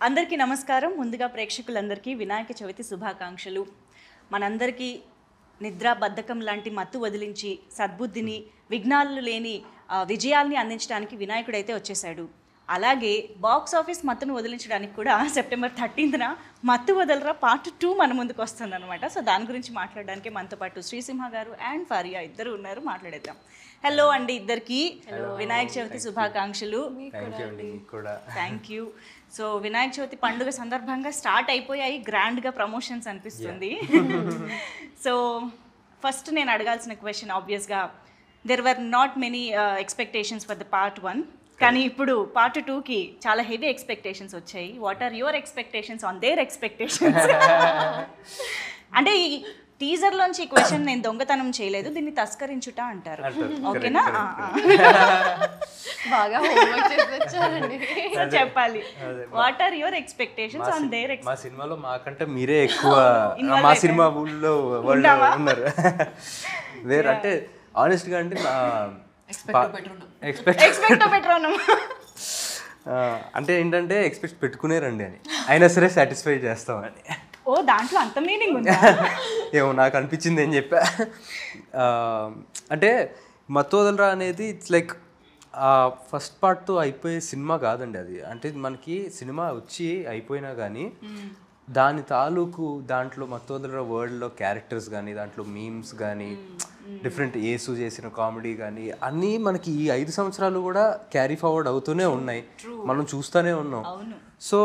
అందరికీ నమస్కారం. ముందుగా ప్రేక్షకులందరికీ వినాయక చవితి శుభాకాంక్షలు. మనందరికీ నిద్ర బద్ధకం లాంటి మత్తు వదిలించి సద్బుద్ధిని విఘ్నాలు లేని విజయాల్ని అందించడానికి వినాయకుడైతే వచ్చేసాడు. అలాగే బాక్స్ ఆఫీస్ మత్తును వదిలించడానికి కూడా సెప్టెంబర్ 13న మత్తు వదలరా పార్ట్ 2 మన ముందుకు వస్తుంది అనమాట. సో దాని గురించి మాట్లాడడానికి మనతో పాటు శ్రీసింహ గారు అండ్ ఫరియా ఇద్దరు ఉన్నారు. మాట్లాడేద్దాం. హలో అండి ఇద్దరికి. వినాయక చవితి శుభాకాంక్షలు. Thank you. So Vinayaka Chavithi పండుగ సందర్భంగా స్టార్ట్ అయిపోయాయి గ్రాండ్గా ప్రమోషన్స్ అనిపిస్తుంది. సో ఫస్ట్ నేను అడగాల్సిన క్వశ్చన్ ఆబ్వియస్గా there were not many expectations for the part 1, కానీ ఇప్పుడు పార్ట్ 2కి చాలా హెవీ ఎక్స్పెక్టేషన్స్ వచ్చాయి. What are your expectations on their expectations? అంటే ఈ టీజర్లోంచి ఈ క్వశ్చన్ నేను దొంగతనం చేయలేదు, దీన్ని తస్కరించుట అంటారు. ఓకేనా? బాగా చెప్పాలి. What are your expectations on there? మా సినిమాలో మాకంటే మీరే ఎక్కువ మా సినిమా ఊళ్ళో వాళ్ళు ఉన్నారు. వేరే అంటే ఆనెస్ట్గా అంటే అంటే ఏంటంటే ఎక్స్పెక్ట్ పెట్టుకునేరండి అని, అయినా సరే సాటిస్ఫై చేస్తామని. ఓ దాంట్లో అంత మీనింగ్ ఉందా? ఏమో నాకు అనిపించింది ఏం చెప్పా. అంటే మత్తు వదలరా అనేది ఇట్స్ లైక్ ఫస్ట్ పార్ట్తో అయిపోయే సినిమా కాదండి అది. అంటే మనకి సినిమా వచ్చి అయిపోయినా కానీ దాని తాలూకు దాంట్లో మత్తు వదలరా వరల్డ్లో క్యారెక్టర్స్ కానీ దాంట్లో మీమ్స్ కానీ డిఫరెంట్ యేసు చేసిన కామెడీ కానీ అన్నీ మనకి ఈ 5 సంవత్సరాలు కూడా క్యారీ ఫార్వర్డ్ అవుతూనే ఉన్నాయి, మనం చూస్తూనే ఉన్నాం. So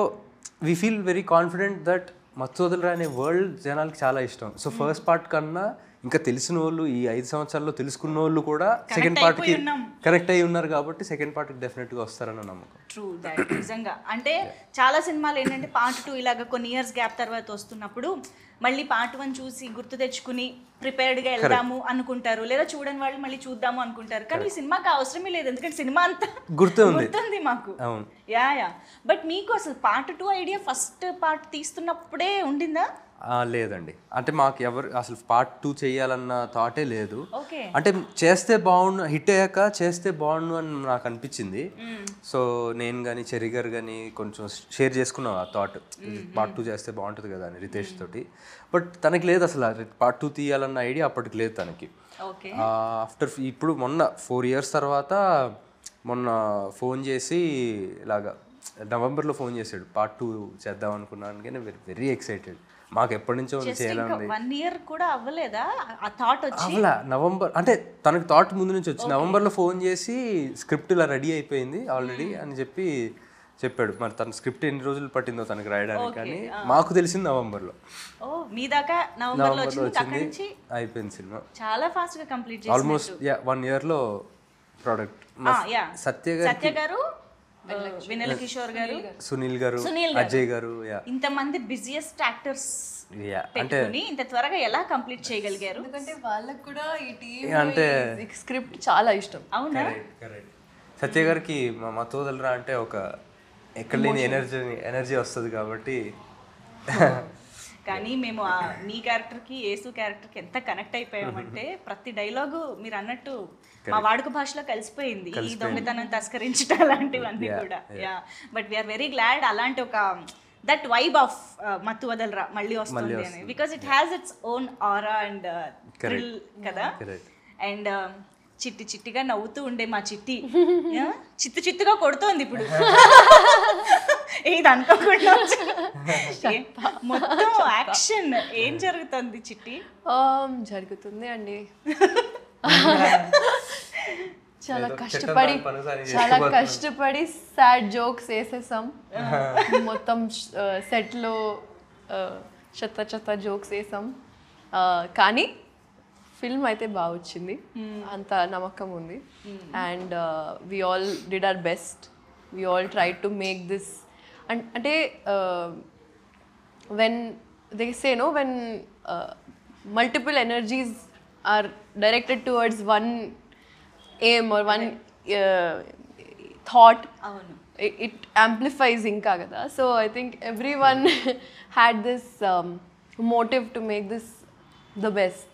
we feel very confident that మత్తు వదలరా అనే వరల్డ్ జనాలకి చాలా ఇష్టం. సో ఫస్ట్ పార్ట్ కన్నా ఇంకా తెలిసిన వాళ్ళు ఈ 5 సంవత్సరాల్లో తెలుసుకున్న వాళ్ళు కూడా సెకండ్ పార్ట్కి కనెక్ట్ అయ్యి ఉన్నారు కాబట్టి సెకండ్ పార్ట్కి డెఫినెట్గా వస్తారన్న నమ్మకం. True that. నిజంగా అంటే చాలా సినిమాలు ఏంటంటే పార్ట్ 2 ఇలాగ కొన్ని ఇయర్స్ గ్యాప్ తర్వాత వస్తున్నప్పుడు మళ్ళీ పార్ట్ 1 చూసి గుర్తు తెచ్చుకుని ప్రిపేర్డ్గా వెళ్దాము అనుకుంటారు, లేదా చూడని వాళ్ళు మళ్ళీ చూద్దాము అనుకుంటారు. కానీ ఈ సినిమాకి అవసరమే లేదు, ఎందుకంటే సినిమా అంతా గుర్తుంది మాకు. యా. బట్ మీకు అసలు పార్ట్ 2 ఐడియా ఫస్ట్ పార్ట్ తీస్తున్నప్పుడే ఉండిందా? లేదండి, అంటే మాకు ఎవరు అసలు పార్ట్ 2 చేయాలన్న థాటే లేదు. అంటే చేస్తే బాగుండు, హిట్ అయ్యాక చేస్తే బాగుండు అని నాకు అనిపించింది. సో నేను కానీ చెర్రీ గారు కానీ కొంచెం షేర్ చేసుకున్నాం ఆ థాట్, పార్ట్ 2 చేస్తే బాగుంటుంది కదా అని రితేష్ తోటి. బట్ తనకి లేదు అసలు పార్ట్ 2 తీయాలన్న ఐడియా అప్పటికి లేదు తనకి. ఆఫ్టర్ ఇప్పుడు మొన్న 4 years తర్వాత మొన్న ఫోన్ చేసి ఇలాగా నవంబర్లో ఫోన్ చేశాడు, పార్ట్ 2 చేద్దాం అనుకున్నాను కానీ వెరీ ఎక్సైటెడ్. మాకు ఎప్పటి నుంచో చేయాలని. 1 year కూడా అవ్వలేదా ఆ థాట్ వచ్చి? అవ్వలా, నవంబర్ అంటే తనకి థాట్ ముందు నుంచి వచ్చి నవంబర్లో ఫోన్ చేసి స్క్రిప్ట్ ఇలా రెడీ అయిపోయింది ఆల్రెడీ అని చెప్పాడు. మరి తన స్క్రిప్ట్ ఎన్ని రోజులు పట్టిందో తనకి రాయడానికి, కానీ మాకు తెలిసింది నవంబర్లో. మీ దాకా నవంబర్లో వచ్చింది, అయిపోయింది సినిమా. చాలా ఫాస్ట్ గా కంప్లీట్ చేశారు. Almost 1 yearలో product. సత్య గారు, వినల్ కిషోర్ గారు, సునీల్ గారు, అజయ్ గారు, ఇంతమంది బిజియెస్ట్ యాక్టర్స్ పెట్టుకుని ఇంత త్వరగా ఎలా కంప్లీట్ చేయగలిగారు? ఎందుకంటే వాళ్ళకి కూడా ఈ టీమ్ అంటే స్క్రిప్ట్ చాలా ఇష్టం. అవునా? సత్య గారికి మత్తు వదలరా అంటే ఒక ఎక్కడ లేని ఎనర్జీ వస్తుంది కాబట్టి. కానీ మేము మీ క్యారెక్టర్కి యేసు క్యారెక్టర్కి ఎంత కనెక్ట్ అయిపోయామంటే ప్రతి డైలాగు మీరు అన్నట్టు మా వాడుక భాషలో కలిసిపోయింది. ఈ దొంగతనం తస్కరించడం అలాంటివన్నీ కూడా. బట్ వీఆర్ వెరీ గ్లాడ్ అలాంటి ఒక దట్ వైబ్ ఆఫ్ మత్తు వదలరా మళ్ళీ వస్తుంది అని, because it has its own aura and thrill కదా. అండ్ చిట్టిగా నవ్వుతూ ఉండే మా చిట్టి చిత్తుగా కొడుతోంది ఇప్పుడు. ఇది అనుకోకుండా మొత్తం యాక్షన్ ఏం జరుగుతుంది చిట్టి? జరుగుతుంది అండి, చాలా కష్టపడి సాడ్ జోక్స్ వేసేసాం. మొత్తం సెట్లో చెత్త జోక్స్ వేసాం, కానీ ఫిల్మ్ అయితే బాగా వచ్చింది, అంత నమ్మకం ఉంది. And we all did our best, we all try to make this. అంటే when they say no, when multiple energies are directed towards one aim or one thought, it amplifies inka kada. So I think everyone had this motive to make this the best.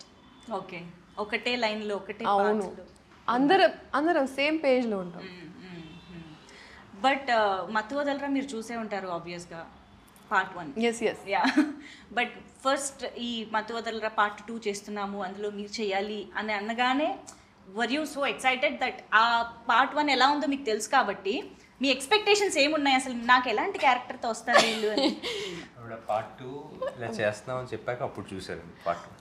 Okay, ఒకటే లైన్లో ఒకటే అవును, అందరం same పేజ్లో ఉంటాం. But మత్తు వదలరా మీరు చూసే ఉంటారు ఆబ్వియస్గా part 1. Yes yes yeah but first ఈ మత్తు వదలరా పార్ట్ 2 చేస్తున్నాము, అందులో మీరు చేయాలి అని అనగానే were you so excited that ఆ పార్ట్ 1 ఎలా ఉందో మీకు తెలుసు కాబట్టి మీ ఎక్స్పెక్టేషన్స్ ఏమున్నాయి, అసలు నాకు ఎలాంటి క్యారెక్టర్తో వస్తారు వీళ్ళు అని? పార్ట్ 2 ఇలా చేస్తున్నామని చెప్పాక అప్పుడు చూసారండి పార్ట్ 2.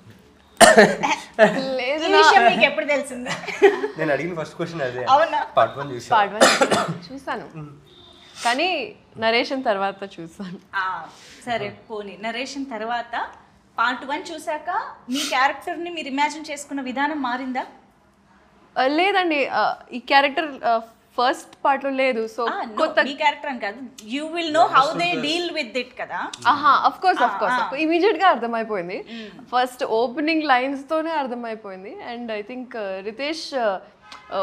లేదు ఈ విషయం మీకు ఎప్పుడు తెలిసింది? నేను అడిగిన ఫస్ట్ క్వశ్చన్ అదే. అవునా? పార్ట్ 1 చూసాను. పార్ట్ 1 చూసాను కానీ నరేషన్ తర్వాత చూసాను. సరే పోనీ నరేషన్ తర్వాత పార్ట్ 1 చూసాక మీ క్యారెక్టర్ని మీరు ఇమాజిన్ చేసుకున్న విధానం మారిందా? లేదండి, ఈ క్యారెక్టర్ ఫస్ట్ పార్ట్ లో లేదు. సో కొత్త మీ క్యారెక్టర్ అని కాదు, you will know how they deal with it కదా. అఫ్ కోర్స్ ఇమీడియట్ గా అర్థమైపోయింది. ఫస్ట్ ఓపెనింగ్ లైన్స్ తోనే అర్థమైపోయింది. అండ్ ఐ థింక్ రితేష్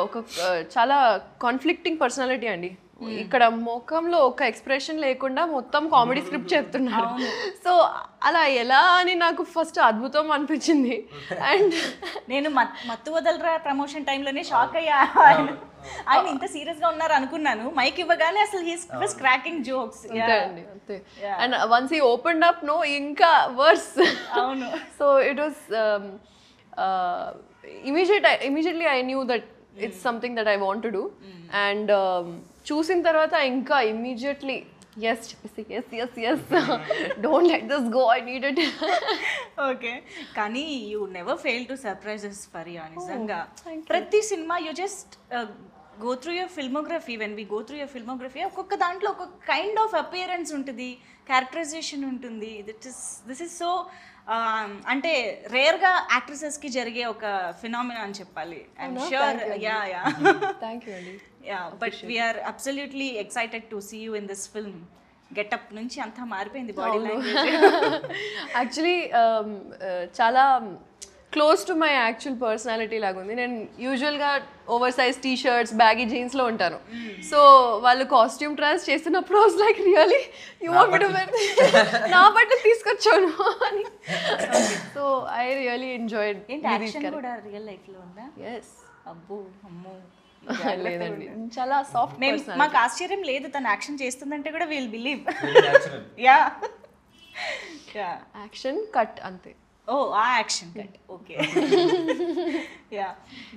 ఒక చాలా కాన్ఫ్లిక్టింగ్ పర్సనాలిటీ అండి. ఇక్కడ ముఖంలో ఒక ఎక్స్ప్రెషన్ లేకుండా మొత్తం కామెడీ స్క్రిప్ట్ చెప్తున్నాడు. సో అలా ఎలా అని నాకు ఫస్ట్ అద్భుతం అనిపించింది. అండ్ నేను మత్తు వదలరా ప్రమోషన్ టైంలోనే షాక్ అయ్యా, ఆయన ఇంత సీరియస్ గా ఉన్నారు అనుకున్నాను. మైక్ ఇవ్వగానే అసలు హీస్ క్రాకింగ్ జోక్స్. అంతే. And once he opened up no ఇంకా వర్స్. అవును. So it was immediately I knew that it's something that I want to do. And చూసిన తర్వాత ఇంకా immediately yes don't let this go, I need it. Okay, కానీ you never fail to surprises Faria. నిజంగా ప్రతి సినిమా you just go through your filmography. When we go through your filmography ఒక్కొక్క దాంట్లో ఒక్కొక్క కైండ్ ఆఫ్ అపియరెన్స్ ఉంటుంది, క్యారెక్టరైజేషన్ ఉంటుంది. This is so అంటే రేర్గా యాక్ట్రెసెస్కి జరిగే ఒక ఫినామినా అని చెప్పాలి. I'm sure. Yeah thank you అండి. Yeah but we're absolutely excited to see you in this film. Getup నుంచి అంతా మారిపోయింది బాడీ లాంగ్వేజ్. యాక్చువల్లీ చాలా close to my actual personality లాగా ఉంది. నేను యూజువల్గా oversize T shirts baggy జీన్స్లో ఉంటాను. సో వాళ్ళు కాస్ట్యూమ్ ట్రయల్స్ చేస్తున్నప్పుడు was like really you want me to wear నా బట్టలు తీసుకొచ్చాను అని. So I really enjoyed. ఏంటి యాక్షన్ కూడా రియల్ లైఫ్లో ఉందా? ఎస్. అబ్బో అమ్మో. లేదండి, చాలా సాఫ్ట్. మాకు ఆశ్చర్యం లేదు తను యాక్షన్ చేస్తుందంటే కూడా will believe. Yeah action cut అంతే. ఓ ఆ action cut okay. Yeah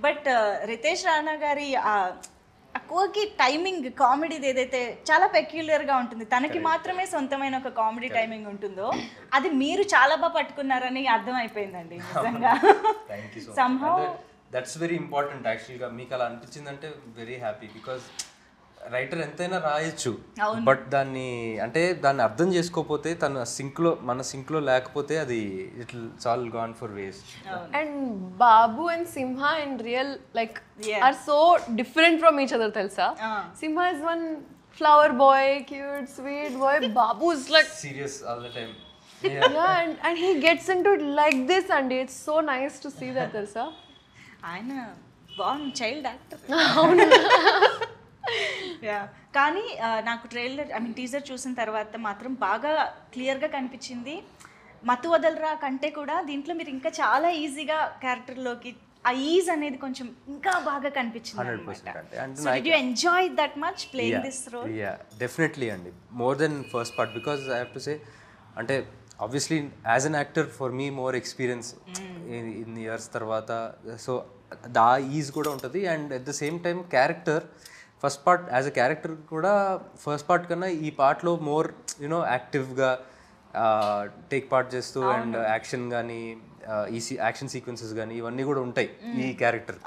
but Ritesh Rana గారి అక్కువకి టైమింగ్ కామెడీది ఏదైతే చాలా పెక్యులర్గా ఉంటుంది, తనకి మాత్రమే సొంతమైన ఒక కామెడీ టైమింగ్ ఉంటుందో అది మీరు చాలా బాగా పట్టుకున్నారని అర్థమైపోయిందండి నిజంగా. సంహౌ దట్స్ వెరీ ఇంపార్టెంట్ యాక్చువల్గా. మీకు అలా అనిపించిందంటే వెరీ హ్యాపీ. బికాజ్ రైటర్ ఎంతైనా రాయొచ్చు, బట్ దాన్ని అర్థం చేసుకోకపోతే మన సింక్లో లేకపోతే అది it's all gone for waste. And Babu and Simha in real like are so different from each other తెలుసా. Simha is one flower boy, cute sweet boy. Babu is like serious all the time. and he gets into it like this and it's so nice to see that తెలుసా. ఆయన బాగుంది child actor. Yeah కానీ నాకు trailer teaser చూసిన తర్వాత మాత్రం బాగా క్లియర్గా కనిపించింది. మత్తు వదలరా కంటే కూడా దీంట్లో మీరు ఇంకా చాలా ఈజీగా క్యారెక్టర్లోకి ఆ ఈజ్ అనేది కొంచెం ఇంకా బాగా కనిపించింది. 100%. So did you enjoy that much playing this role? Yeah definitely అండి, more than first part. Because I have to say అంటే obviously as an actor for me more experience in years తర్వాత. So the ease కూడా ఉంటుంది. And at the same time character first part as a character కూడా first part కన్నా ఈ పార్ట్లో more you know యాక్టివ్గా take part చేస్తూ అండ్ యాక్షన్ కానీ ఈ యాక్షన్ సీక్వెన్సెస్ కానీ ఇవన్నీ కూడా ఉంటాయి ఈ క్యారెక్టర్.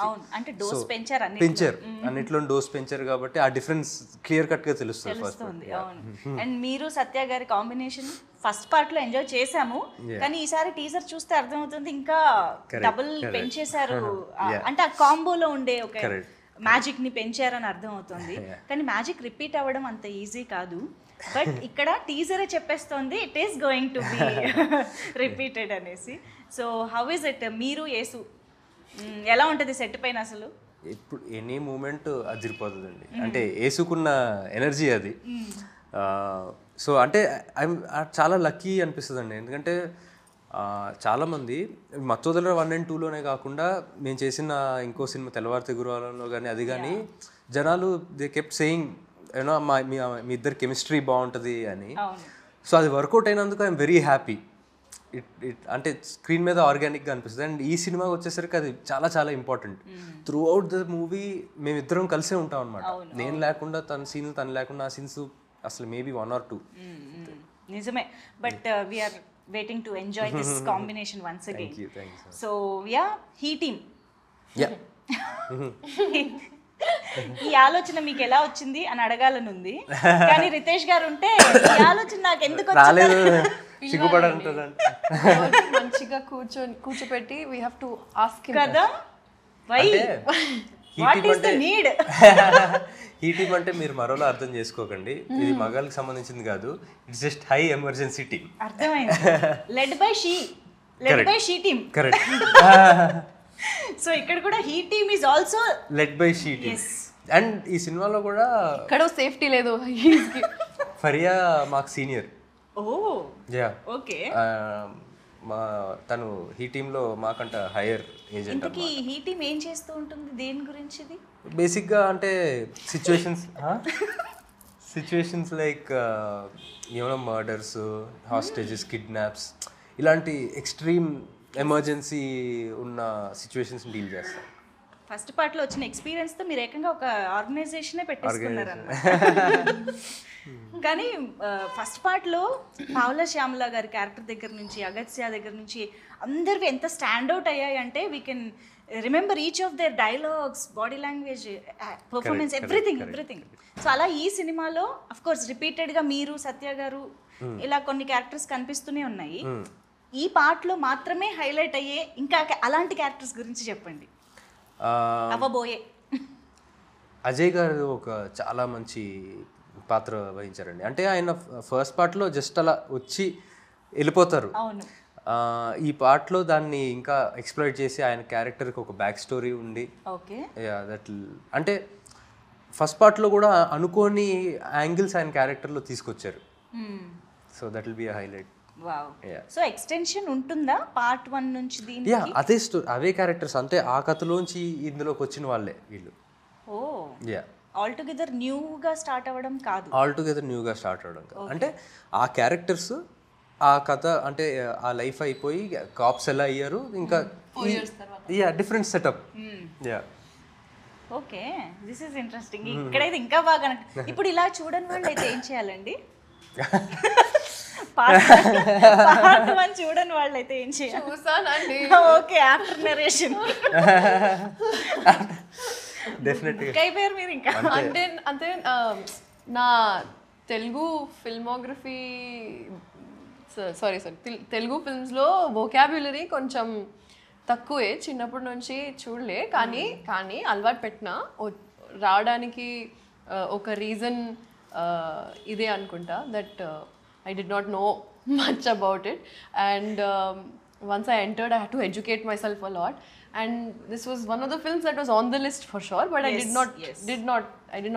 పెంచారు అన్నిట్లో డోస్ పెంచారు కాబట్టి ఆ డిఫరెన్స్ క్లియర్ కట్ గా తెలుస్తుంది ఫస్ట్. అండ్ మీరు సత్య గారి కాంబినేషన్ ఫస్ట్ పార్ట్ లో ఎంజాయ్ చేసాము, కానీ ఈసారి టీజర్ చూస్తే అర్థమవుతుంది ఇంకా డబుల్ పెంచేశారు. అంటే ఆ కాంబోలో ఉండే ఒక మ్యాజిక్ ని పెంచారని అర్థమవుతుంది. కానీ మ్యాజిక్ రిపీట్ అవ్వడం అంత ఈజీ కాదు. బట్ ఇక్కడ టీజరే చెప్పేస్తోంది it is going to be repeated అనేసి. So how is it? మీరు యేసు ఎలా ఉంటుంది సెట్ పైన? అసలు ఇప్పుడు ఎనీ మూమెంట్ అదిరిపోతుందండి. అంటే యేసుకున్న ఎనర్జీ అది. సో అంటే చాలా లక్కీ అనిపిస్తుంది అండి. ఎందుకంటే చాలామంది మత్తు వదలరా 1 and 2లోనే కాకుండా మేము చేసిన ఇంకో సినిమా తెల్లవారితే గురువారంలో కానీ అది కానీ జనాలు దే కెప్ట్ సేయింగ్ యూనో మీ ఇద్దరు కెమిస్ట్రీ బాగుంటుంది అని. అవును. సో అది వర్కౌట్ అయినందుకు ఐఎమ్ వెరీ హ్యాపీ. అంటే స్క్రీన్ మీద ఆర్గానిక్గా అనిపిస్తుంది. అండ్ ఈ సినిమాకి వచ్చేసరికి అది చాలా చాలా important. Through out the movie మేమిద్దరం కలిసే ఉంటాం అనమాట. నేను లేకుండా తన సీన్లు, తను లేకుండా ఆ సీన్స్ అసలు మేబీ 1 or 2. నిజమే. But we are waiting to enjoy this combination once again. Thank you. So yeah, he team. Yeah. ఈ ఆలోచన మీకు ఎలా వచ్చింది అని అడగాలని ఉంది, కానీ రితేష్ గారు ఉంటే ఈ ఆలోచన నాకు ఎందుకు రాలేదు, సిగ్గుపడంటుందండి. మంచిగా కూర్చోపెట్టి వీ హ్యావ్ టు ఆస్క్ కదా. Why, what is the need? ఈ టీమ్ అంటే మీరు మరోలా అర్థం చేసుకోకండి, ఇది మగాళ్ళకి సంబంధించింది కాదు. It's just high emergency team. అర్థమైంది. Led by she team. Correct. So ఇక్కడ కూడా he team is also led by she team. And ఈ సినిమాలో కూడా ఇక్కడ సేఫ్టీ లేదు. ఫరియా మాకు సీనియర్. Oh yeah, okay. తను హీ టీంలో మాకంట హైయర్ ఏజెంట్. ఇంతకీ హీ టీమ్ ఏం చేస్తూ ఉంటుంది, దేని గురించి ఇది? బేసిక్గా అంటే సిచ్యువేషన్స్ లైక్ ఏమైనా మర్డర్స్, హాస్టేజెస్, కిడ్నాప్స్, ఇలాంటి ఎక్స్ట్రీమ్ ఎమర్జెన్సీ ఉన్న సిచ్యువేషన్స్ డీల్ చేస్తారు. ఫస్ట్ పార్ట్లో వచ్చిన ఎక్స్పీరియన్స్తో మీరు ఏకంగా ఒక ఆర్గనైజేషనే పెట్టేసుకున్నారు. కానీ ఫస్ట్ పార్ట్లో పావుల శ్యామల గారి క్యారెక్టర్ దగ్గర నుంచి, అగత్య దగ్గర నుంచి అందరివి ఎంత స్టాండ్అవుట్ అయ్యాయి అంటే we can remember each of their dialogues, body language, performance, everything. So అలా ఈ సినిమాలో అఫ్ కోర్స్ రిపీటెడ్గా మీరు, సత్య గారు, ఇలా కొన్ని క్యారెక్టర్స్ కనిపిస్తూనే ఉన్నాయి. ఈ పార్ట్లో మాత్రమే హైలైట్ అయ్యే ఇంకా అలాంటి క్యారెక్టర్స్ గురించి చెప్పండి. అవ్వబోయే అజయ్ గారు ఒక చాలా మంచి పాత్ర వహించారండి. అంటే ఆయన ఫస్ట్ పార్ట్లో జస్ట్ అలా వచ్చి వెళ్ళిపోతారు. అవును. ఈ పార్ట్లో దాన్ని ఇంకా ఎక్స్ప్లోర్ చేసి ఆయన క్యారెక్టర్కి ఒక బ్యాక్ స్టోరీ ఉండి, ఓకే, దట్ అంటే ఫస్ట్ పార్ట్లో కూడా అనుకోని యాంగిల్స్ ఆయన క్యారెక్టర్లో తీసుకొచ్చారు. So that will be a highlight. Wow. So extension ఉంటుందా పార్ట్ 1 నుంచి దీనికి? యా, అదే స్టోరీ, అవే క్యారెక్టర్స్, అంటే ఆ కథలోంచి ఇందులోకి వచ్చిన వాళ్ళే వీళ్ళు. ఓ యా, ఆల్ టుగెదర్ న్యూగా స్టార్ట్ అవ్వడం కాదు, ఆల్ టుగెదర్ న్యూగా స్టార్ట్ అవ్వడం కాదు. అంటే ఆ క్యారెక్టర్స్, ఆ కథ, అంటే ఆ లైఫ్ అయిపోయి కాప్స్ ఎలా అయ్యారు, ఇంకా yeah different setup. Yeah, okay, this is interesting. ఇక్కడైతే ఇంకా బాగా ఇప్పుడు ఇలా చూడని వాళ్ళు అయితే ఏం చేయాలండి? పార్ట్ 1 చూడని వాళ్ళు అయితే ఏం చేయాలి? చూసానండి. ఓకే, ఆఫ్టర్ నరేషన్ డెఫినెట్గా అయిపోయారు మీరు ఇంకా. అంటే నా తెలుగు ఫిల్మోగ్రఫీ, సారీ తెలుగు ఫిల్మ్స్లో వొకాబ్యులరీ కొంచెం తక్కువే, చిన్నప్పటి నుంచి చూడలే. కానీ అలవాటు పెట్టిన రావడానికి ఒక రీజన్ ఇదే అనుకుంటా, that I did not know much about it, and once I entered I had to educate myself a lot, and this was one of the films that was on the list for sure, but I did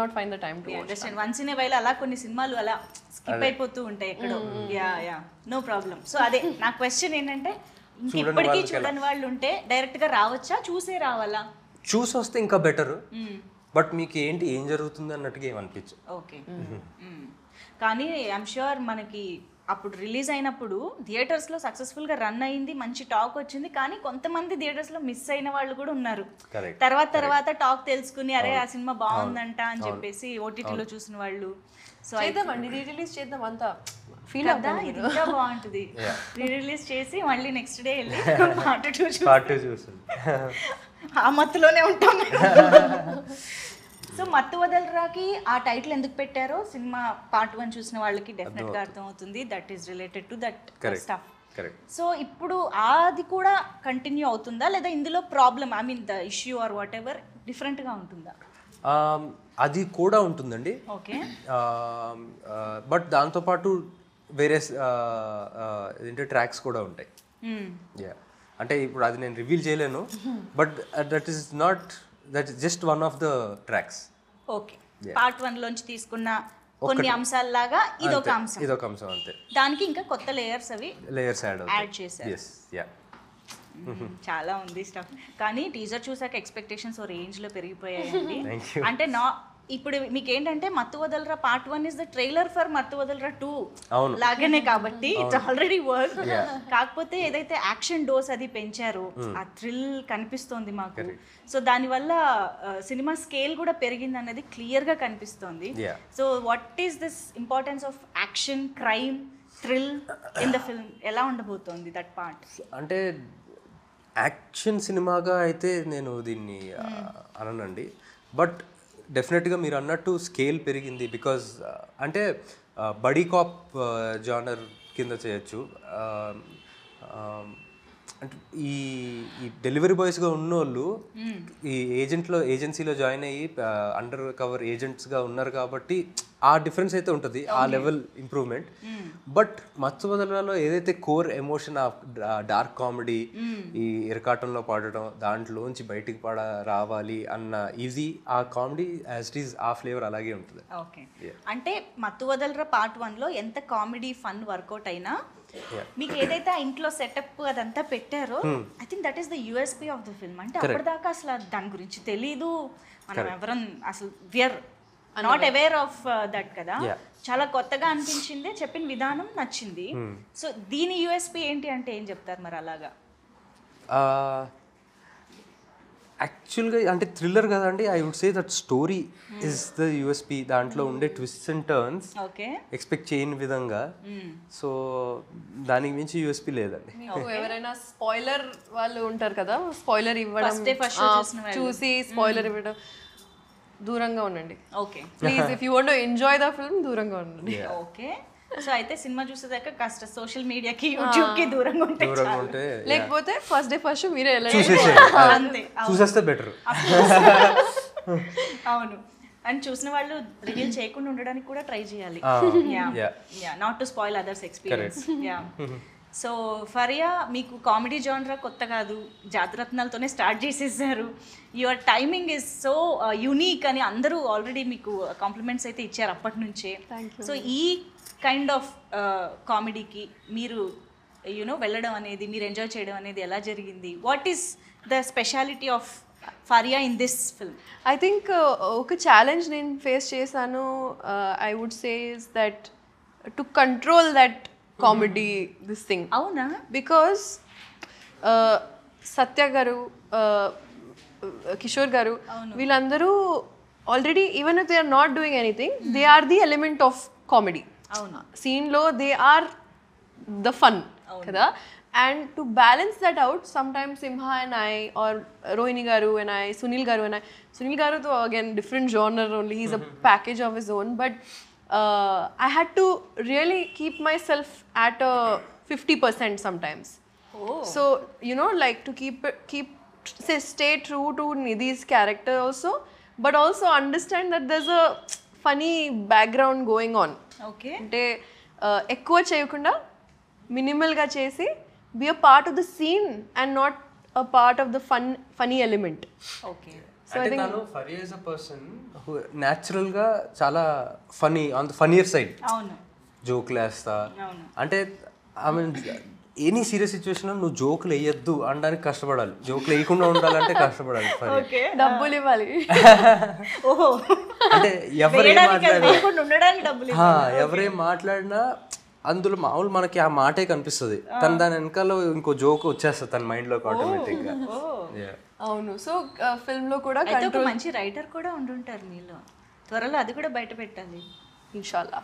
not find the time to watch. Understand. Once in a while అలా కొన్ని సినిమాలు అలా skip అయిపోతూ ఉంటాయి ఎక్కడో. Yeah, no problem. So అదే నా question ఏంటంటే, ఇప్పటికీ చూడని వాళ్ళు ఉంటే డైరెక్ట్గా రావచ్చా, చూసే రావాలా? చూసి వస్తే ఇంకా బెటర్, బట్ మీకు ఏం జరుగుతుంది అన్నట్టుగా ఏమనిపించు. ఓకే. కానీ ఐఎమ్ ష్యూర్ మనకి అప్పుడు రిలీజ్ అయినప్పుడు థియేటర్స్లో సక్సెస్ఫుల్గా రన్ అయింది, మంచి టాక్ వచ్చింది. కానీ కొంతమంది థియేటర్స్లో మిస్ అయిన వాళ్ళు కూడా ఉన్నారు. తర్వాత టాక్ తెలుసుకుని అరే ఆ సినిమా బాగుందంట అని చెప్పేసి ఓటీటీలో చూసిన వాళ్ళు. సో చేద్దామండి, రీ రిలీజ్ చేద్దాం, అంతా ఫీల్ అవుతాం. ఇది ఇంకా బాగుంటుంది. రీ రిలీజ్ చేసి మళ్ళీ నెక్స్ట్ డే వెళ్ళి పార్ట్ 2 చూసి ఆ మత్తులోనే ఉంటాం. సో మత్తు వదలరాకి ఆ టైటిల్ ఎందుకు పెట్టారో సినిమా పార్ట్ 1 చూసిన వాళ్ళకి డెఫినెట్గా అర్థమవుతుంది. That is related to that stuff. So ఇప్పుడు అది కూడా కంటిన్యూ అవుతుందా, లేదా ఇందులో problem, I mean the issue or what ever డిఫరెంట్గా ఉంటుందా? అది కూడా ఉంటుందండి. ఓకే. బట్ దాంతోపాటు వేరే ఏంటంటే ట్రాక్స్ కూడా ఉంటాయి. యా, అంటే ఇప్పుడు అది నేను రివీల్ చేయలేను, but that is just one of the tracks. Okay, part 1 లోంచి తీసుకున్న కొన్ని అంశాలలాగా ఇదొక అంశం అంతే. దానికి ఇంకా కొత్త లేయర్స్ యాడ్ చేశారు. చాలా ఉంది స్టఫ్. కానీ టీజర్ చూసాక ఎక్స్పెక్టేషన్స్ ఓ రేంజ్ లో పెరిగిపోయాయండి. అంటే ఇప్పుడు మీకు ఏంటంటే మత్తు వదలరా part 1 is the trailer for మత్తు వదలరా 2 అవును. లాగానే కాబట్టి ఇట్స్ ఆల్రెడీ వర్క్. కాకపోతే ఏదైతే యాక్షన్ డోస్ అది పెంచారో ఆ థ్రిల్ కనిపిస్తోంది మాకు. సో దానివల్ల సినిమా స్కేల్ కూడా పెరిగింది అన్నది క్లియర్ గా కనిపిస్తోంది. So what is this importance of action, crime, thrill in the film? ఎలా ఉండబోతోంది దట్ పార్ట్? అంటే యాక్షన్ సినిమాగా అయితే నేను దీన్ని అననండి, బట్ డెఫినెట్గా మీరు అన్నట్టు స్కేల్ పెరిగింది. బికాజ్ అంటే బడీ కాప్ జానర్ కింద చేయొచ్చు. అంటే ఈ డెలివరీ బాయ్స్గా ఉన్నోళ్ళు ఈ ఏజెన్సీలో జాయిన్ అయ్యి అండర్ కవర్ ఏజెంట్స్గా ఉన్నారు కాబట్టి ఆ డిఫరెన్స్ అయితే ఉంటుంది, ఆ లెవెల్ ఇంప్రూవ్మెంట్. బట్ మత్తు వదలరాలో ఏదైతే కోర్ ఎమోషన్, డార్క్ కామెడీ, ఈ ఇరకాటంలో పాడటం, దాంట్లోంచి బయటికి రావాలి అన్న ఈజీ ఆ కామెడీ యాజ్ ఇట్ ఈస్ ఆ ఫ్లేవర్ అలాగే ఉంటుంది. ఓకే, అంటే మత్తు వదలరా పార్ట్ 1లో ఎంత కామెడీ ఫన్ వర్కౌట్ అయినా మీకు ఏదైతే ఆ ఇంట్లో సెటప్ అదంతా పెట్టారో I think that is the USP of the film. అంటే అప్పటిదాకా అసలు దాని గురించి తెలీదు, మనం ఎవరం అసలు we are not aware of that కదా. చాలా కొత్తగా అనిపించింది, చెప్పిన విధానం నచ్చింది. సో దీని యూఎస్పీ ఏంటి అంటే ఏం చెప్తారు మరి? అలాగా యాక్చువల్గా అంటే థ్రిల్లర్ కదండి, I would say that story is the USP. దాంట్లో ఉండే ట్విస్ట్స్ అండ్ టర్న్స్ ఎక్స్పెక్ట్ చేయని విధంగా. సో దానికి మించి యూఎస్పీ లేదండి. ఎవరైనా స్పాయిలర్ వాళ్ళు ఉంటారు కదా, స్పాయిలర్ ఇవ్వడం చూసి స్పాయిలర్ ఇవ్వడం దూరంగా ఉండండి. Okay, please if you want to enjoy the film దూరంగా ఉండండి. ఓకే, సో అయితే సినిమా చూసేదాకా కాస్త సోషల్ మీడియాకి, యూట్యూబ్ కి దూరంగా ఉంటే, లేకపోతే ఫస్ట్ డే ఫస్ట్ షో మీరే అంతే, చూసేస్తే బెటర్. అవును, అండ్ చూసిన వాళ్ళు రివీల్ చేయకుండా ఉండడానికి కూడా ట్రై చేయాలి, not to spoil others experience. So Faria, మీకు కామెడీ జానరా కొత్త కాదు, జాతిరత్నాలతోనే స్టార్ట్ చేసేసారు. Your timing is so unique అని అందరూ ఆల్రెడీ మీకు కాంప్లిమెంట్స్ అయితే ఇచ్చారు అప్పటి నుంచే. సో ఈ కైండ్ ఆఫ్ కామెడీకి మీరు వెళ్ళడం అనేది, మీరు ఎంజాయ్ చేయడం అనేది ఎలా జరిగింది? What is the speciality of Faria in this film? I think ఒక ఛాలెంజ్ నేను ఫేస్ చేశాను, I would say is that to control that comedy this thing. అవునా? బికాస్ సత్య గారు, కిషోర్ గారు, వీళ్ళందరూ already even if they are not doing anything, they are the element of comedy. అవును, సీన్లో they are the fun కదా. And to balance that out, sometimes Simha and I, or Rohini గారు and I, Sunil గారు and I, Sunil గారుతో again different genre only, he's a package of his own, but I had to really keep myself at a 50% sometimes. So like to stay true to Nidhi's character also, but also understand that there's a funny background going on. Okay, అంటే ఎక్కువ చేయకుండా minimal గా చేసి be a part of the scene and not a part of the funny element. Okay, అంటే తను Faria is a person who natural గా చాలా funny, on the funnier side. అవును, జోక్లు వేస్తా. అంటే I mean any serious situation నువ్వు జోకులు వేయద్దు అనడానికి కష్టపడాలి, జోకులు వేయకుండా ఉండాలంటే కష్టపడాలి. డబ్బులు ఇవ్వాలి. ఓహో, అంటే ఎవరేం మాట్లాడినా అందులో మామూలు మనకి ఆ మాటే కనిపిస్తుంది, తను దాని వెనకాల ఇంకో జోక్ వచ్చేస్తుంది తన మైండ్ లోకి ఆటోమేటిక్ గా. అవును, సో ఫిల్మ్ లో కూడా మంచి రైటర్ కూడా ఉండుంటారు మీలో, త్వరలో అది కూడా బయట పెట్టాలి ఇన్షాల్లా.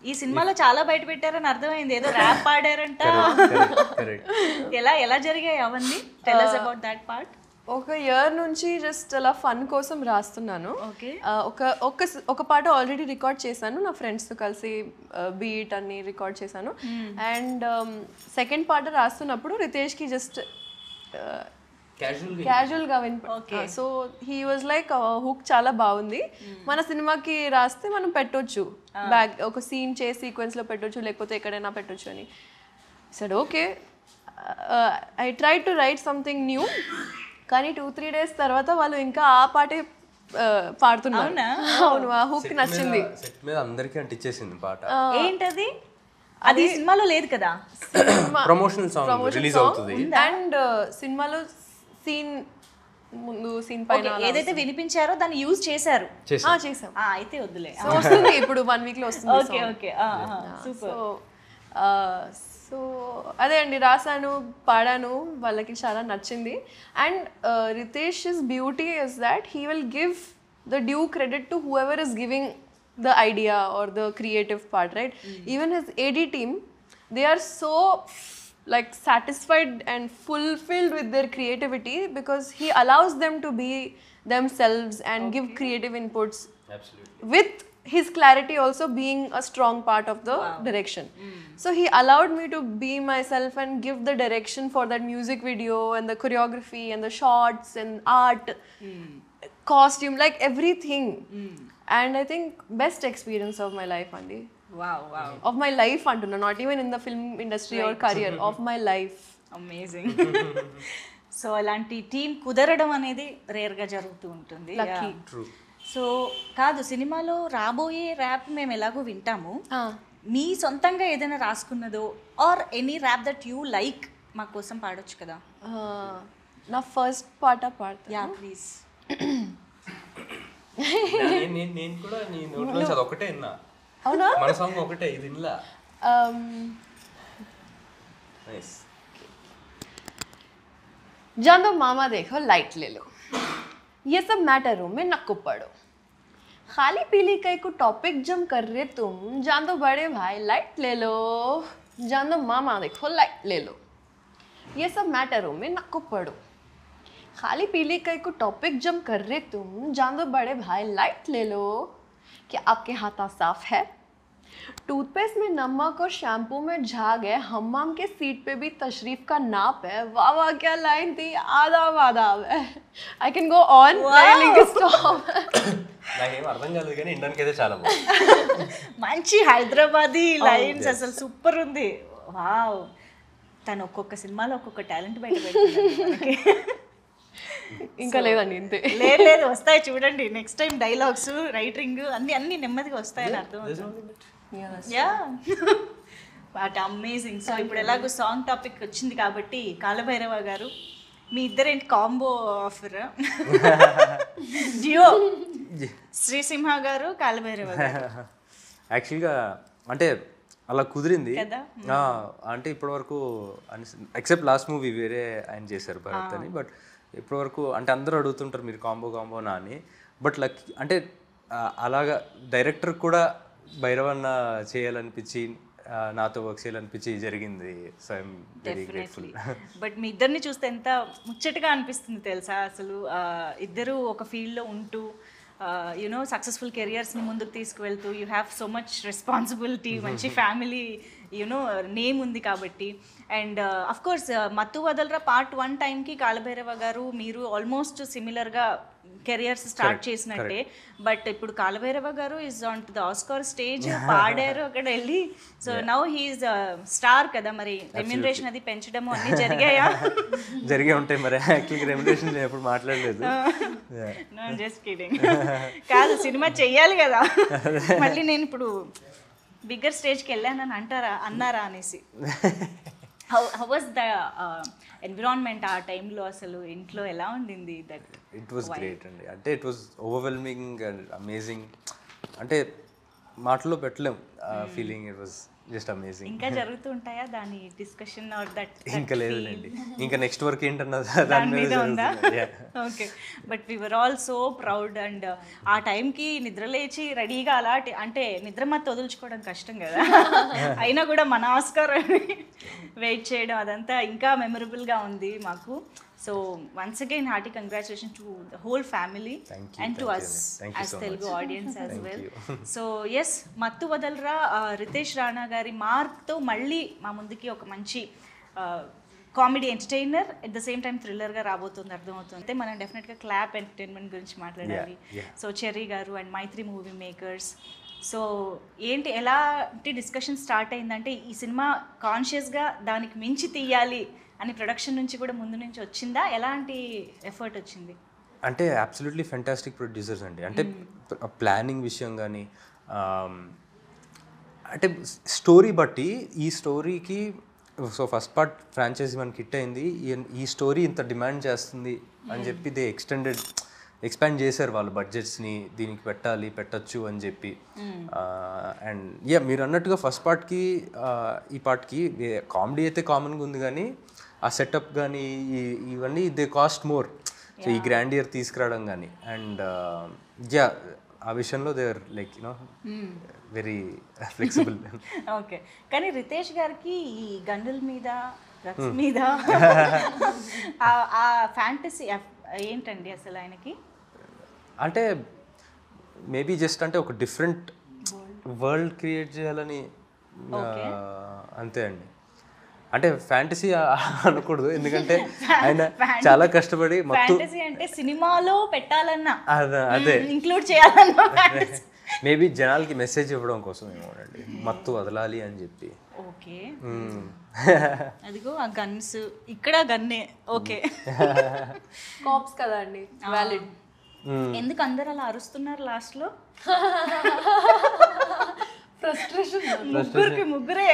ఈ సినిమాలో చాలా బయట పెట్టారని అర్థమైంది, ఏదో ర్యాప్ పాడారంట. ఎలా జరిగాయి అవన్నీ? Tell us about that part. ఒక ఇయర్ నుంచి జస్ట్ అలా ఫన్ కోసం రాస్తున్నాను. ఒక పాట ఆల్రెడీ రికార్డ్ చేశాను, నా ఫ్రెండ్స్తో కలిసి బీట్ అన్ని రికార్డ్ చేశాను. అండ్ సెకండ్ పాట రాస్తున్నప్పుడు రితేష్కి జస్ట్ క్యాజువల్గా so he was like hook చాలా బాగుంది, మన సినిమాకి రాస్తే మనం పెట్టొచ్చు, బ్యాక్ ఒక సీన్ చేసి సీక్వెన్స్లో పెట్టొచ్చు, లేకపోతే ఎక్కడైనా పెట్టొచ్చు అని. Said okay, I try to write something new. కానీ 2-3 days తర్వాత వాళ్ళు ఇంకా ఆ పాటే పాడుతున్నారు. అవును, ఆ హుక్ నచ్చింది. అందరికీ అంటించేసింది పాట. ఏంటది? అది సినిమాలో లేదు కదా, ప్రమోషనల్ సాంగ్ రిలీజ్ అవుతుంది. అండ్ సినిమాలో సీన్ ముందు సీన్ పైన Okay, ఏదైతే వినిపించారో దాన్ని యూజ్ చేశారు. చేసాం. అయితే వద్దులే. సో వస్తుంది ఇప్పుడు 1 week లో వస్తుంది. Okay okay super. సో అదే అండి, రాసాను, పాడాను, వాళ్ళకి చాలా నచ్చింది. And Ritesh is beauty is that he will give the due credit to whoever is giving the idea or the creative part, right? Even his AD team, they are so like satisfied and fulfilled with their creativity because he allows them to be themselves and give creative inputs. Absolutely. With his clarity also being a strong part of the direction. So he allowed me to be myself and give the direction for that music video and the choreography and the shots and art, costume, like everything. And I think best experience of my life, Andy. Wow wow. Of my life, Antuna, not even in the film industry or career, of my life. Amazing. So అలాంటి team కుదరడం అనేది రేర్గా జరుగుతూ ఉంటుంది. Lucky. True. So కాదు, సినిమాలో రాబోయే rap మేము ఎలాగో వింటాము, మీ సొంతంగా ఏదైనా రాసుకున్నదో or any rap that you like మా కోసం పాడొచ్చు కదా? నా ఫస్ట్ పాట పాడతా. Yeah please. నేను కూడా నీ నోట్లో నుంచి అది ఒకటే విన్నా. అవునా? మన సాంగ్ ఒకటే, ఇది వినలా. నైస్. जान दो मामा देखो लाइट ले लो, ये सब मैटरों में नक्को पड़ो, खाली पीली कई को टॉपिक जम कर रहे तुम, जान दो बड़े भाई लाइट ले लो, जान दो मामा देखो लाइट ले लो, ये सब मैटरों में नक्को पड़ो, खाली पीली कई को टॉपिक जम कर रहे तुम, जान दो बड़े भाई लाइट ले लो, क्या आपके हाथा साफ है? टूथपेस्ट में नमक और शैम्पू में झाग है, हम्माम के सीट पे भी तशरीफ का नाप है, वाह वाह क्या लाइन थी, आदाब आदाब है. I can go on. Stop. నాకేం అర్థం కాలేదు కానీ ఇండియన్కి అయితే చాలా బాగుంది. మంచి హైదరాబాదీ లైన్స్, అసలు సూపర్ ఉంది. వావ్. తను ఒక్కొక్క సినిమాలో ఒక్కొక్క టాలెంట్ బయట పెడుతుంది. ఇంకా లేదండి ఇంతే. లేదు వస్తాయి చూడండి, నెక్స్ట్ టైం డైలాగ్స్ రైటింగ్ అన్ని నెమ్మదిగా వస్తాయని అర్థం. Yeah but amazing. సో ఇప్పుడు ఎలాగో సాంగ్ టాపిక్ వచ్చింది కాబట్టి కాలభైరవ గారు, మీ ఇద్దరేంటి కాంబో ఆఫర్? జియో శ్రీసింహ గారు, కాలభైరవ గారు. యాక్చువల్గా అంటే అలా కుదిరింది కదా? అంటే ఇప్పటివరకు ఎక్సెప్ట్ లాస్ట్ మూవీ వేరే ఆయన చేశారు భరత్ అని, బట్ ఇప్పటివరకు అంటే అందరూ అడుగుతుంటారు మీరు కాంబోనా అని, బట్ లక్ అంటే అలాగా డైరెక్టర్ కూడా భైరవన్న చేయాలనిపించి నాతో వర్క్ చేయాలనిపించి జరిగింది. So I'm very grateful. But మీ ఇద్దరిని చూస్తే ఎంత ముచ్చటగా అనిపిస్తుంది తెలుసా అసలు. ఇద్దరు ఒక ఫీల్డ్లో ఉంటూ యునో సక్సెస్ఫుల్ కెరియర్స్ని ముందుకు తీసుకువెళ్తూ, you have so much responsibility, మంచి ఫ్యామిలీ యునో నేమ్ ఉంది కాబట్టి. అండ్ అఫ్ కోర్స్ మత్తు వదలరా పార్ట్ 1 టైంకి కాలభైరవ గారు మీరు ఆల్మోస్ట్ సిమిలర్గా కెరియర్స్ స్టార్ట్ చేసినట్టే. బట్ ఇప్పుడు కాలభైరవ గారు is on to the Oscar stage, పాడారు అక్కడ వెళ్ళి. సో నౌ హీఈస్ స్టార్ కదా, మరి రెమ్యూనరేషన్ అది పెంచడము అన్నీ జరిగాయా? జరిగే ఉంటాయి మరి. యాక్చువల్గా రెమ్యూనరేషన్ నేను ఎప్పుడు మాట్లాడలేదు. No just kidding. కాదు, సినిమా చెయ్యాలి కదా, మళ్ళీ నేను ఇప్పుడు బిగ్గర్ స్టేజ్కి వెళ్ళానని అన్నారా అనేసి. హౌ వాజ్ ద ఎన్విరాన్మెంట్ ఆ టైంలో? అసలు ఇంట్లో ఎలా ఉండింది? దట్ ఇట్ వాజ్ గ్రేట్ అండి. అంటే it was overwhelming and amazing. అంటే మాటలో పెట్టలేం feeling. It was just amazing. ఇంకా జరుగుతూ ఉంటాయా దాని డిస్కషన్ ఆర్ దట్? ఇంకా లేదులేండి, ఇంకా నెక్స్ట్ వర్క్ ఏంటన్నది దాని మీద ఉందా? Okay. But we were all so proud. And ఆ టైంకి నిద్ర లేచి రెడీగా అలాంటి అంటే నిద్ర మత్తు వదులుచుకోవడం కష్టం కదా, అయినా కూడా మన ఆస్కార్ వెయిట్ చేయడం అదంతా ఇంకా మెమరబుల్గా ఉంది మాకు. So once again hearty congratulation to the whole family and to us as Telugu audience as well. So yes, Mathu Vadalara Riteish Rana గారి మార్క్తో మళ్ళీ మా ముందుకి ఒక మంచి comedy entertainer at the same time థ్రిల్లర్గా రాబోతుంది, అర్థమవుతుంది. అయితే మనం డెఫినెట్గా క్లాప్ ఎంటర్టైన్మెంట్ గురించి మాట్లాడాలి. సో చెర్రీ గారు and Mythri movie makers. So ఏంటి ఎలాంటి డిస్కషన్ స్టార్ట్ అయిందంటే ఈ సినిమా కాన్షియస్గా దానికి మించి తీయాలి అని ప్రొడక్షన్ నుంచి కూడా ముందు నుంచి వచ్చిందా? ఎలాంటి ఎఫర్ట్ వచ్చింది? అంటే అబ్సల్యూట్లీ ఫెంటాస్టిక్ ప్రొడ్యూసర్స్ అండి. అంటే ప్లానింగ్ విషయం కానీ, అంటే స్టోరీ బట్టి ఈ స్టోరీకి సో ఫస్ట్ పార్ట్ ఫ్రాంచైజీ మనకి హిట్ అయింది, ఈ స్టోరీ ఇంత డిమాండ్ చేస్తుంది అని చెప్పి దే ఎక్స్పాండ్ చేశారు వాళ్ళు బడ్జెట్స్ని, దీనికి పెట్టచ్చు అని చెప్పి. అండ్ మీరు అన్నట్టుగా ఫస్ట్ పార్ట్కి ఈ పార్ట్కి కామెడీ అయితే కామన్గా ఉంది, కానీ ఆ సెటప్ కానీ ఇవన్నీ దే కాస్ట్ మోర్. సో ఈ గ్రాండియర్ తీసుకురావడం కానీ అండ్ ఆ విషయంలో they are like very flexible. Okay, కానీ రితేష్ గారికి ఈ గన్నుల మీద డ్రగ్స్ మీద ఆ ఫ్యాంటసీ ఏంటండి అసలు ఆయనకి? అంటే మేబీ జస్ట్ అంటే ఒక డిఫరెంట్ వరల్డ్ క్రియేట్ చేయాలని అంతే అండి. అంటే ఫ్యాంటసీ అనకూడదు, ఎందుకంటే ఆయన చాలా కష్టపడి ఫ్యాంటసీ అంటే సినిమాలో పెట్టాలన్నా అదే ఇంక్లూడ్ చేయాలన్నా మేబీ జనాలకి మెసేజ్ ఇవ్వడం కోసం ఏమోనండి, మత్తు వదలాలి అని చెప్పి. ఓకే, అదిగో ఆ గన్స్, ఇక్కడ గన్నే. ఓకే, కాప్స్ కదా అండి, వ్యాలిడ్. ఎందుకు అందరు అలా అరుస్తున్నారు లాస్ట్ లో? ఫ్రస్ట్రేషన్. ముగ్గురే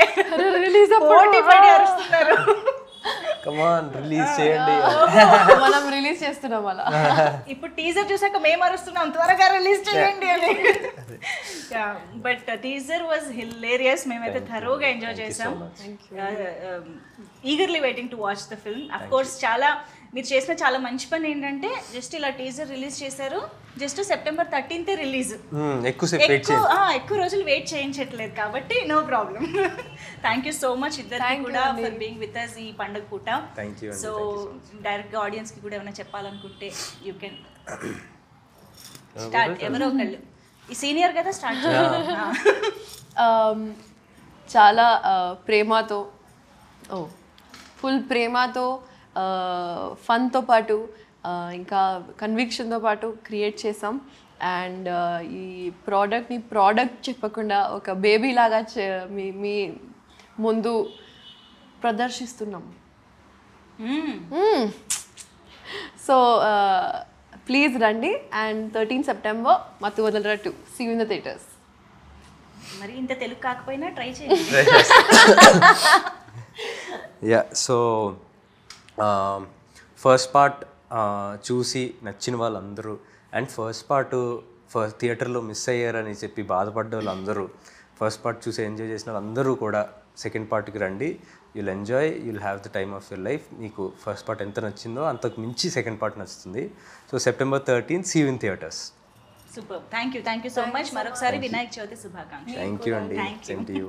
రిలీజ్ పోటీ పడి అరుస్తున్నారు. కమాన్ రిలీజ్ చేయండి. మనం రిలీజ్ చేస్తున్నాం అలా. ఇప్పుడు టీజర్ చూసాక మేము అరుస్తున్నాం త్వరగా రిలీజ్ చేయండి అని. బట్ టీజర్ వాజ్ హిలేరియస్, మేమైతే థరోగా ఎంజాయ్ చేసాం. Eagerly waiting to watch the film. Of course చాలా మీరు చేసిన చాలా మంచి పని ఏంటంటే జస్ట్ ఇలా టీజర్ రిలీజ్ చేశారు, జస్ట్ September 13th రిలీజ్. ఎక్కువ రోజులు వెయిట్ చేయించట్లేదు కాబట్టి no problem. Thank you so much ఇద్దరికి కూడా ఫర్ బీయింగ్ విత్ అస్ ఈ పండుగ పూట. సో డైరెక్ట్గా ఆడియన్స్కి కూడా ఏమైనా చెప్పాలనుకుంటే యూ కెన్ స్టార్ట్. ఎవరో ఒకళ్ళు, ఈ సీనియర్ కదా, స్టార్ట్ చేయాలి. చాలా ప్రేమతో, ఫుల్ ప్రేమతో, ఫన్తో పాటు ఇంకా కన్విక్షన్తో పాటు క్రియేట్ చేసాం. అండ్ ఈ ప్రోడక్ట్ చెప్పకుండా ఒక బేబీ లాగా మీ ముందు ప్రదర్శిస్తున్నాం. సో ప్లీజ్ రండి. And 13 September Mathu Vadalara 2 see you in the theatres. మరి ఇంత తెలుగు కాకపోయినా ట్రై చేయండి. సో ఫస్ట్ పార్ట్ చూసి నచ్చిన వాళ్ళందరూ అండ్ ఫస్ట్ థియేటర్లో మిస్ అయ్యారని చెప్పి బాధపడ్డ వాళ్ళందరూ, ఫస్ట్ పార్ట్ చూసి ఎంజాయ్ చేసిన వాళ్ళందరూ కూడా సెకండ్ పార్ట్కి రండి. You'll enjoy, you'll have the time of your life. మీకు ఫస్ట్ పార్ట్ ఎంత నచ్చిందో అంతకు మించి సెకండ్ పార్ట్ నచ్చుతుంది. So September 13th see you in theatres. Super, thank you so much. మరొకసారి వినాయక చవితి శుభాకాంక్షలు. థ్యాంక్ యూ అండి. Same to you.